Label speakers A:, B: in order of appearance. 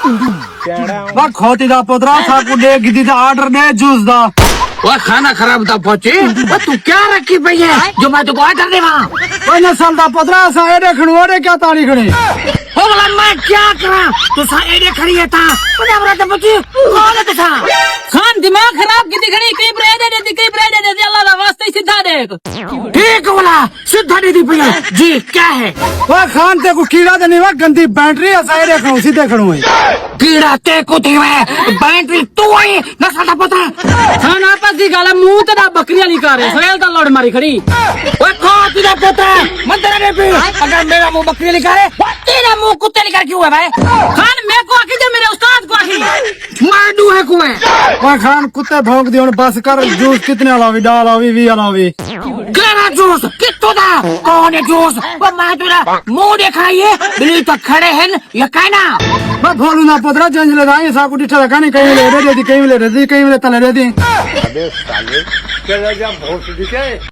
A: मैं खोटी दा पुत्रा साकू दे गिदी दा ऑर्डर दे जूस दा
B: वो खाना खराब था पहुंचे वो तू क्या रखी पई है जो मैं तुमको ऑर्डर दे वहां
A: ओए नसल दा पुत्रा सा एडे खणु ओडे क्या तारी खणी
B: हो बोला मैं क्या करा तू सा एडे खड़ी है था मुझे बड़ा तो पूछी कौन है था
C: खान दिमाग खराब की दिखनी कई ब्रेड दे कई ब्रेड दे अल्लाह दा वास्ते सीधा देख
B: ठीक बोला सीधा दे दी भैया जी क्या है
A: ओए खान ते को कीड़ा दे नहीं वा गंदी बैटरी है सा एडे खणु सीधे खणु है
B: कीड़ा ते को थी है बैटरी तू आई नसल दा पुत्र
C: खान आपस दी गल मुंह ते दा बकरी वाली कर सवेल दा लड़ मारी खड़ी
B: ओए कौन तुझा पुत्र मंदिर में भी अगर मेरा मुंह बकरी लिखा है तेरा मुंह कुत्ते लिखा क्यों है भाई
C: खान मैं को आखी दे मेरे उस्ताद को आखी
B: मैं डू है कुएं
A: ओए खान कुत्ते भौंक दी हुन बस कर जूस कितने अलावी डाल आवी 20 अलावी
B: केरा जूस कितो दा कौन है जूस वो मैं तेरा मुंह दिखाइए बिल्ली तो खड़े हैं ये कहना
A: मैं भोलू ना पुत्रा जंजले दाई साकू डिठा कानी कहीं ले दे दी कहीं ले दे दी कहीं ले तले दे दी
D: अबे साले क्या भोस दिखे